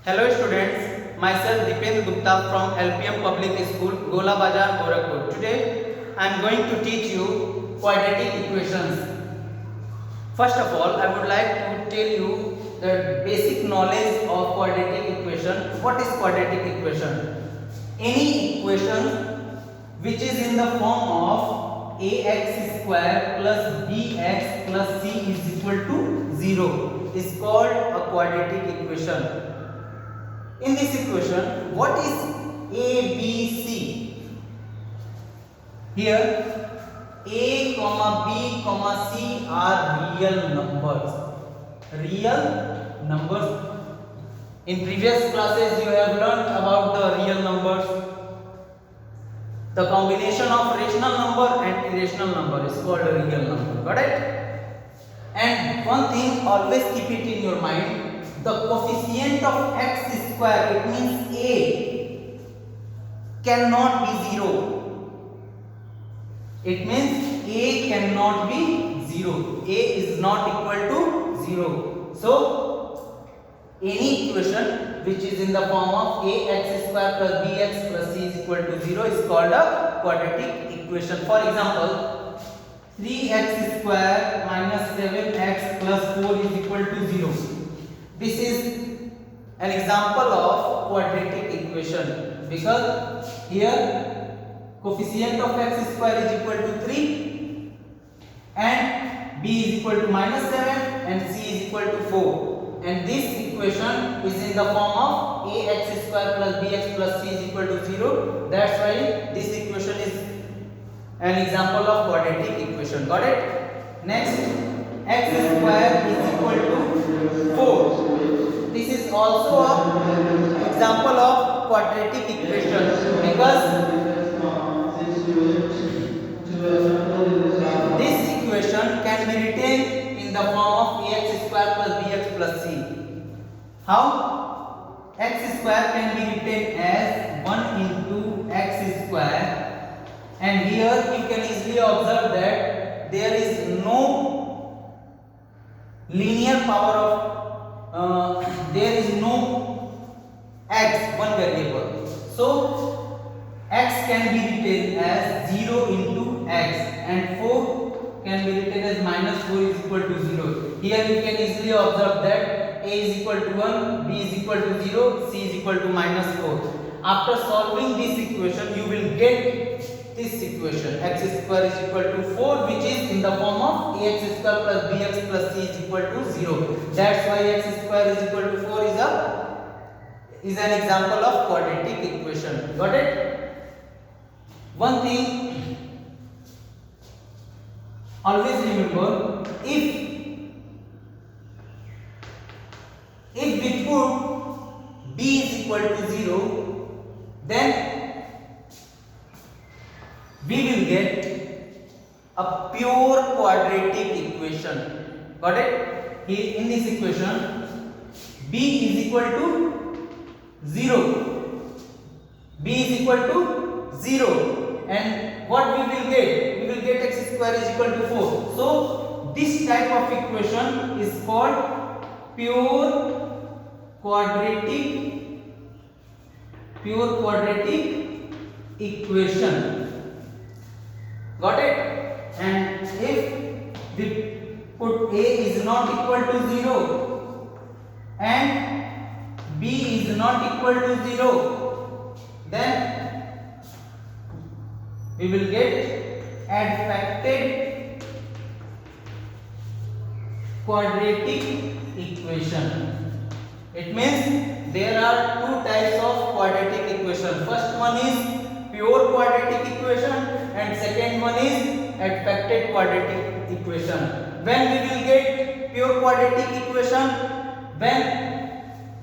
Hello students, myself Dipendra Gupta from LPM Public School, Gola Bazar, Gorakhpur. Today I am going to teach you quadratic equations. First of all, I would like to tell you the basic knowledge of quadratic equation. What is quadratic equation? Any equation which is in the form of ax square plus bx plus c is equal to 0 is called a quadratic equation. In this equation, what is a, b, c? Here, a, b, c are real numbers. Real numbers. In previous classes, you have learnt about the real numbers. The combination of rational number and irrational number is called a real number. Got it? And one thing, always keep it in your mind. The coefficient of x square, it means a, cannot be 0. It means a cannot be 0. A is not equal to 0. So, any equation which is in the form of ax square plus bx plus c is equal to 0 is called a quadratic equation. For example, 3x square minus 7x plus 4 is equal to 0. This is an example of quadratic equation because here coefficient of x square is equal to 3 and b is equal to minus 7 and c is equal to 4, and this equation is in the form of ax square plus bx plus c is equal to 0. That's why this equation is an example of quadratic equation. Got it? Next, x square is equal to 4. This is also an example of quadratic equation because this equation can be written in the form of ax square plus bx plus c. How? X square can be written as 1 into x square, and here you can easily observe that there is no linear power of there is no x, one variable. So x can be written as 0 into x and 4 can be written as minus 4 is equal to 0. Here you can easily observe that a is equal to 1, b is equal to 0, c is equal to minus 4. After solving this equation, you will get this equation x square is equal to 4, which is in the form of ax square plus bx plus c is equal to 0. That's why x square is equal to 4 is an example of quadratic equation. Got it? One thing, always remember, if we put b is equal to 0, then we will get a pure quadratic equation. Got it? Here in this equation, b is equal to 0. B is equal to 0. And what we will get? We will get x square is equal to 4. So, this type of equation is called pure quadratic equation. Got it? And if we put a is not equal to 0 and b is not equal to 0, then we will get adfacted quadratic equation. It means there are two types of quadratic equation. First one is pure quadratic equation and second one is adfacted quadratic equation. When we will get pure quadratic equation? When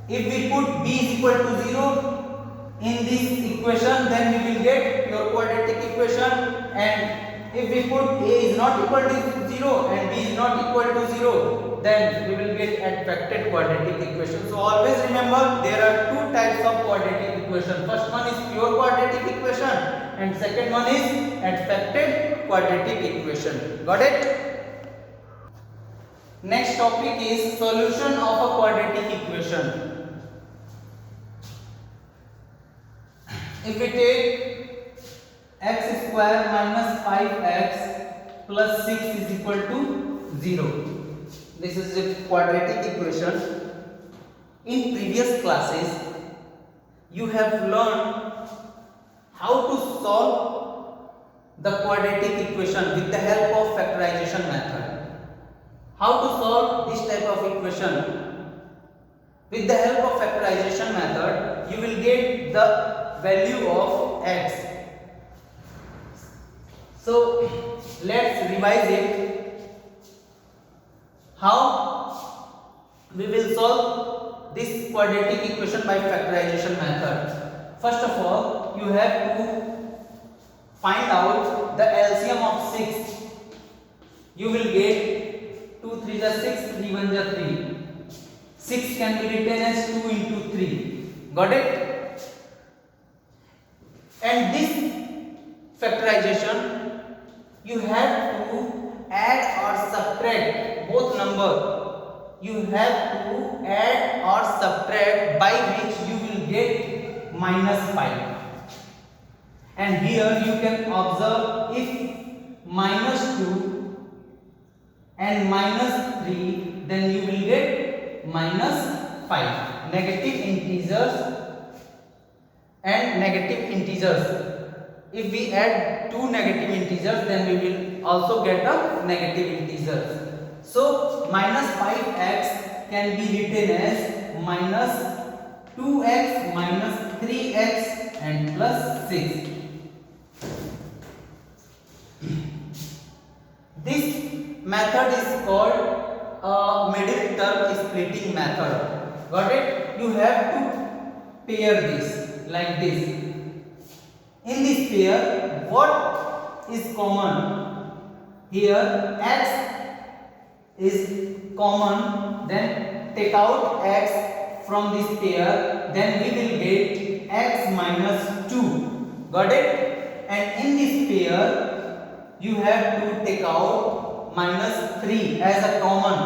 if we put b is equal to 0 in this equation, then we will get pure quadratic equation, and if we put a is not equal to 0 and b is not equal to 0, then we will get adfacted quadratic equation. So always remember there are two types of quadratic equation. First one is pure quadratic equation and second one is adfacted quadratic equation. Got it? Next topic is solution of a quadratic equation. If we take x square minus 5x plus 6 is equal to 0. This is a quadratic equation. In previous classes, you have learned how to solve the quadratic equation with the help of factorization method. How to solve this type of equation? With the help of factorization method, you will get the value of x. So let's revise it. How we will solve this quadratic equation by factorization method? First of all, you have to find out the LCM of 6. You will get 2 3 is 6, 3 1 is 3. 6 can be written as 2 into 3. Got it? And this factorization, you have to add or subtract both number. You have to add or subtract, by which you will get minus 5. And here you can observe, if minus 2 and minus 3, then you will get minus 5. Negative integers and negative integers. If we add two negative integers, then we will also get a negative integers. So minus 5x can be written as minus 2x minus 3x and plus 6. This method is called middle term splitting method. Got it? You have to pair this like this. In this pair, what is common? Here x is common, then take out x from this pair, then we will get x minus 2. Got it? And in this pair, you have to take out minus 3 as a common.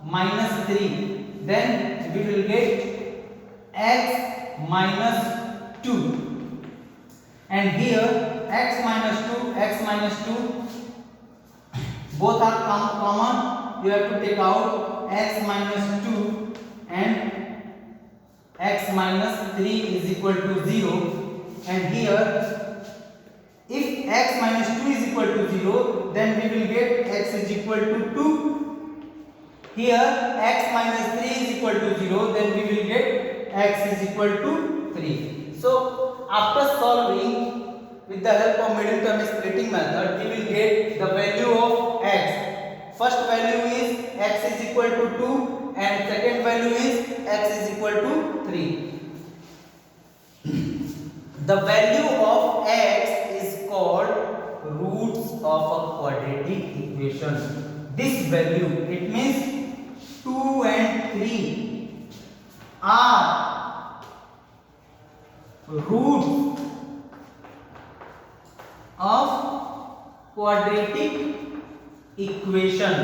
Minus 3. Then we will get x minus 2. And here x minus 2, both are common. You have to take out x minus 2 and x minus 3 is equal to 0. And here, if x minus 2 is equal to 0, then we will get x is equal to 2. Here x minus 3 is equal to 0, then we will get x is equal to 3. So after solving with the help of middle term splitting method, we will get the value of x. First value is x is equal to 2 and second value is x is equal to 3. The value of x is called roots of a quadratic equation. This value, it means 2 and 3 are roots of quadratic equation.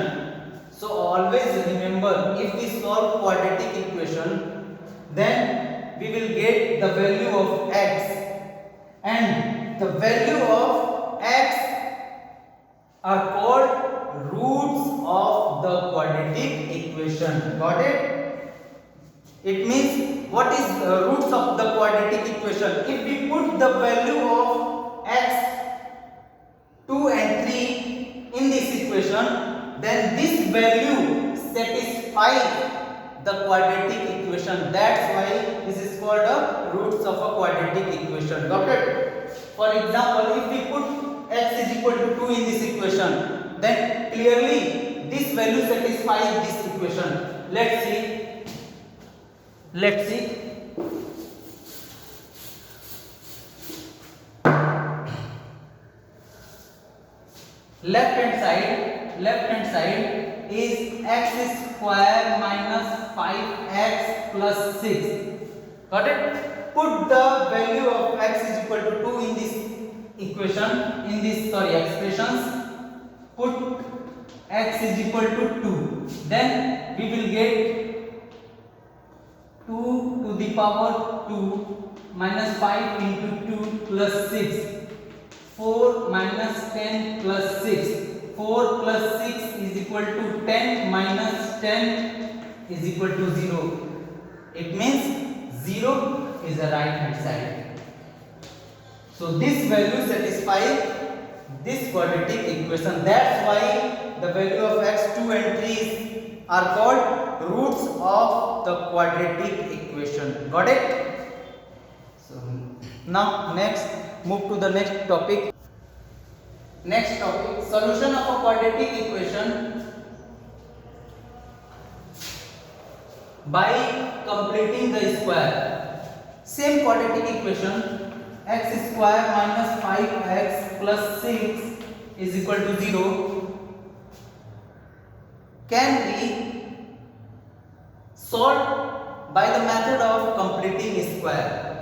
So always remember, if we solve quadratic equation, then we will get the value of x, and the value of x are called roots of the quadratic equation. Got it? It means, what is roots of the quadratic equation? If we put the value of x, 2 and 3 in this equation, then this value satisfies the quadratic equation. That's why this is called a roots of a quadratic equation. Got it? For example, if we put x is equal to 2 in this equation, then clearly this value satisfies this equation. Let's see. Left hand side is x square minus 5x plus 6. Got it? Put the value of x is equal to 2 in this equation, expressions. Put x is equal to 2. Then we will get 2 to the power 2 minus 5 into 2 plus 6. 4 minus 10 plus 6. 4 plus 6 is equal to 10 minus 10 is equal to 0. It means 0 is the right hand side. So this value satisfies this quadratic equation. That's why the value of x, 2 and 3 are called roots of the quadratic equation. Got it? So now next, move to the next topic. Next topic, solution of a quadratic equation by completing the square. Same quadratic equation, x square minus 5x plus 6 is equal to 0 can be solved by the method of completing square.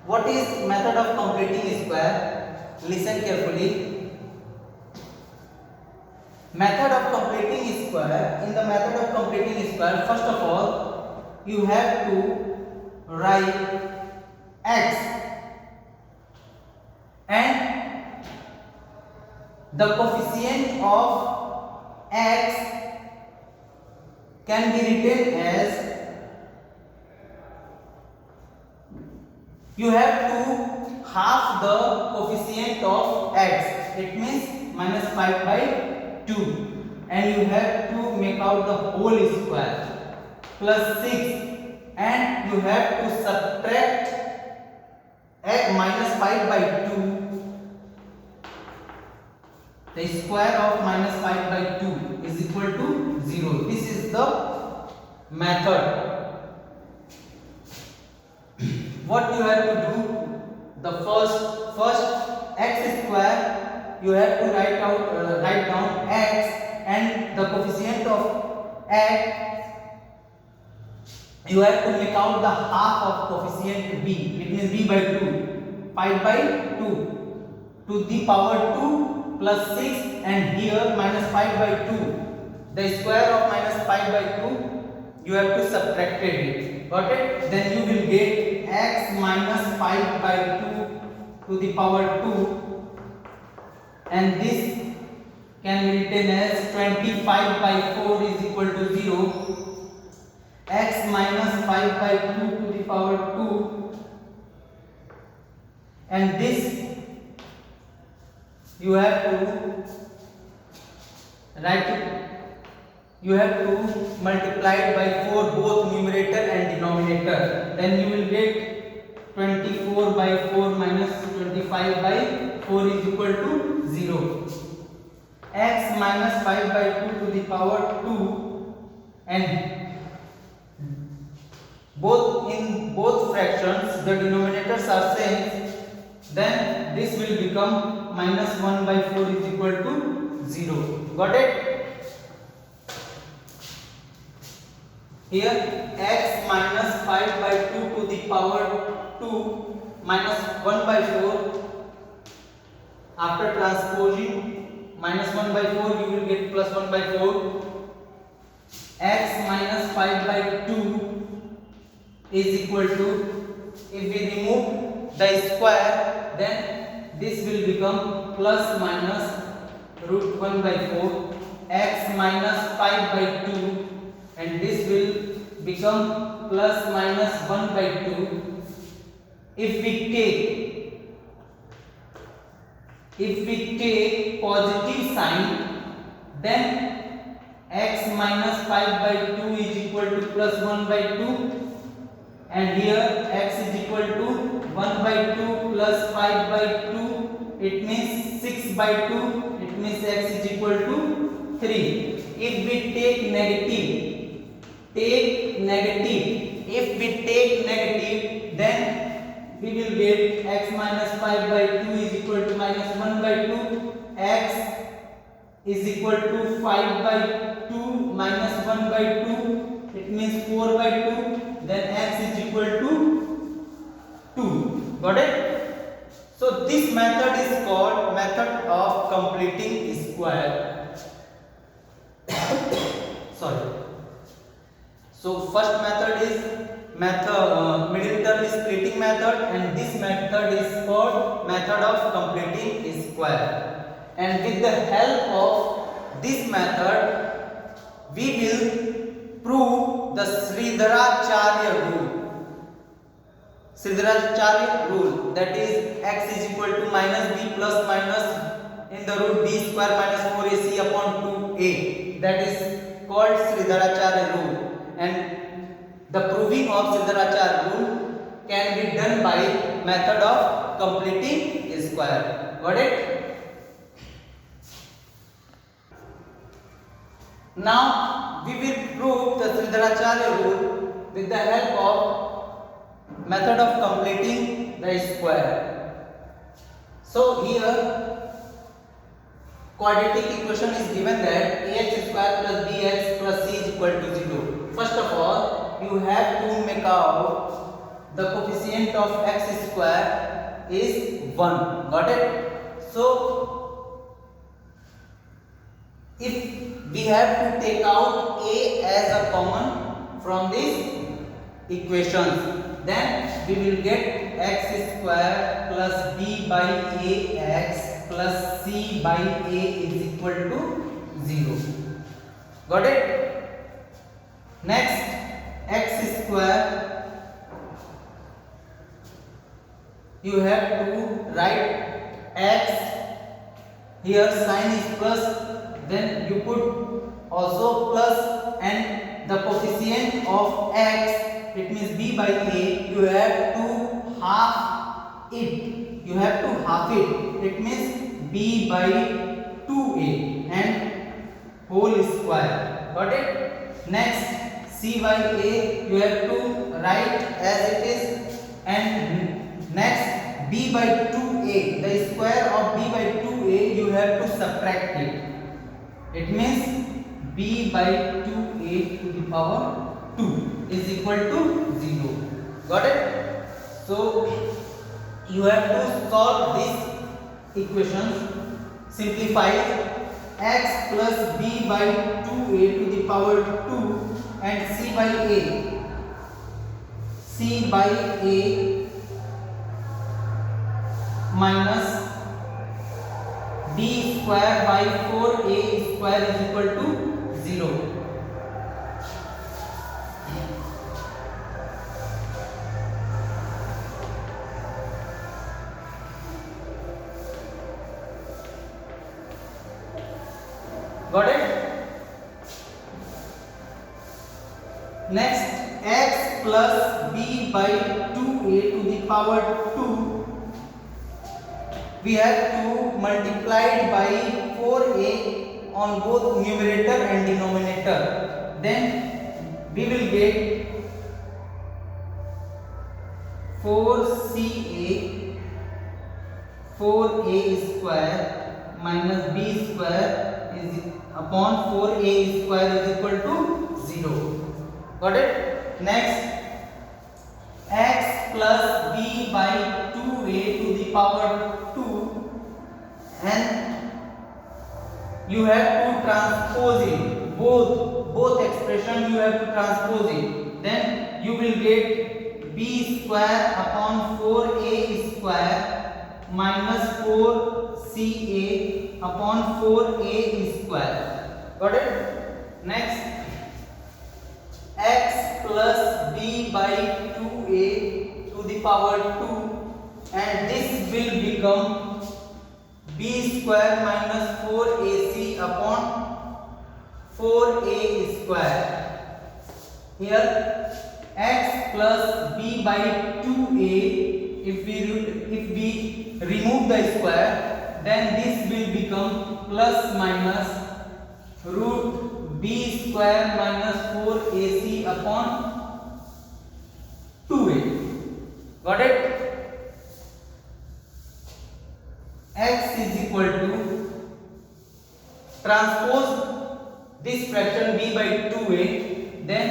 What is method of completing square? Listen carefully. Method of completing square. In the method of completing square, first of all, you have to write x and the coefficient of x can be written as, you have to half the coefficient of x, it means minus 5 by 2, and you have to make out the whole square plus 6, and you have to subtract minus 5 by 2. The square of minus 5 by 2 is equal to 0. This is the method. What you have to do? The first x square, you have to write down x and the coefficient of x. You have to make out the half of coefficient b. It means b by 2. 5 by 2 to the power 2 plus 6, and here minus 5 by 2. The square of minus 5 by 2, you have to subtract it. Got it? Then you will get x minus 5 by 2 to the power 2, and this can be written as 25 by 4 is equal to 0. X minus 5 by 2 to the power 2, and this you have to write it. You have to multiply it by 4 both numerator and denominator. Then you will get 24 by 4 minus 25 by 4 is equal to 0. X minus 5 by 2 to the power 2, and both fractions the denominators are same, then this will become minus 1 by 4 is equal to 0. Got it? Here x minus 5 by 2 to the power 2 minus 1 by 4, after transposing minus 1 by 4 you will get plus 1 by 4. X minus 5 by 2 is equal to, if we remove the square, then this will become plus minus root 1 by 4, x minus 5 by 2, and this will become plus minus 1 by 2. If we take positive sign, then x minus 5 by 2 is equal to plus 1 by 2, and here x is equal to 1 by 2 plus 5 by 2, it means 6 by 2, it means x is equal to 3. If we take negative, if we take negative, then we will get x minus 5 by 2 is equal to minus 1 by 2, x is equal to 5 by 2 minus 1 by 2, it means 4 by 2, then x is equal to 2. Got it? So this method is called method of completing square. Sorry. So first method is middle term is splitting method, and this method is called method of completing square. And with the help of this method we will prove the Sridharacharya rule. Sridharacharya rule, that is x is equal to minus b plus minus in the root b square minus 4ac upon 2a. That is called Sridharacharya rule, and the proving of Sridharacharya rule can be done by method of completing square. Got it? Now we will prove the Sridharacharya rule with the help of method of completing the square. So here quadratic equation is given that ax square plus bx plus c is equal to 0. First of all, you have to make out the coefficient of x square is 1. Got it? So if we have to take out a as a common from this equation, then we will get x square plus b by ax plus c by a is equal to 0. Got it? Next, x square, you have to write x, here sign is plus, then you put also plus, and the coefficient of x, it means b by a, you have to half it. You have to half it. It means b by 2a and whole square. Got it? Next, c by a you have to write as it is, and next b by 2a, the square of b by 2a you have to subtract it. It means b by 2a to the power 2 is equal to 0. Got it? So you have to solve this equation. Simplify x plus b by 2a to the power 2 and c by a. C by a minus b square by 4a square is equal to 0. Got it? Next, x plus b by 2a to the power 2, we have to multiply it by 4a on both numerator and denominator. Then we will get 4a square minus b square is upon 4a square is equal to 0. Got it? Next, x plus b by 2a to the power 2, and you have to transpose it. Both expression you have to transpose it. Then you will get b square upon 4a square minus 4ca upon 4a square. Got it? Next, x plus b by 2a to the power 2, and this will become b square minus 4ac upon 4a square. Here x plus b by 2a, if we remove the square, then this will become plus minus root b square minus 4ac upon 2a. Got it? X is equal to, transpose this fraction b by 2a, then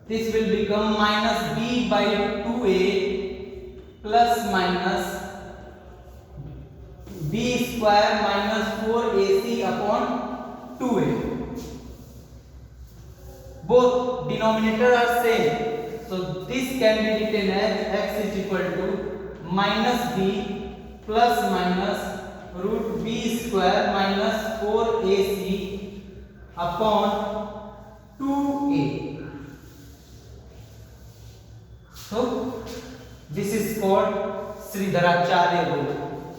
this will become minus b by 2a plus minus b square minus 4ac upon 2a. Both denominator are same, So this can be written as x is equal to minus b plus minus root b square minus 4ac upon 2a. So this is called Sridharacharya rule.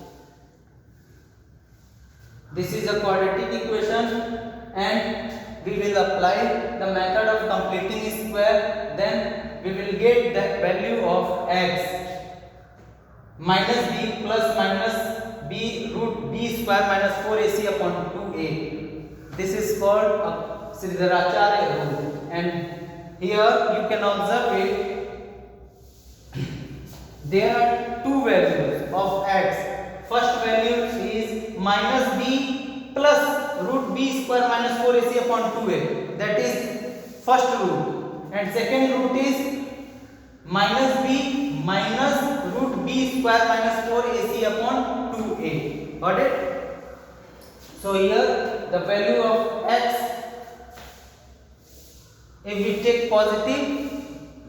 This is a quadratic equation and we will apply the method of completing square, then we will get the value of x minus b plus minus b root b square minus 4ac upon 2a. This is called a Sridharacharya rule, and here you can observe it. There are two values of x. First value is minus b plus root b square minus 4ac upon 2a, that is first root, and second root is minus b minus root b square minus 4ac upon 2a. Got it? So here the value of x, if we take positive,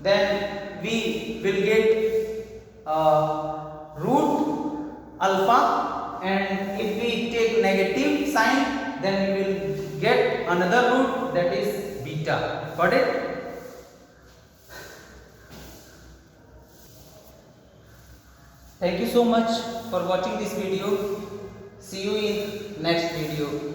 then we will get root alpha, and if we take negative sign, then we will get another root, that is beta. Got it? Thank you so much for watching this video. See you in next video.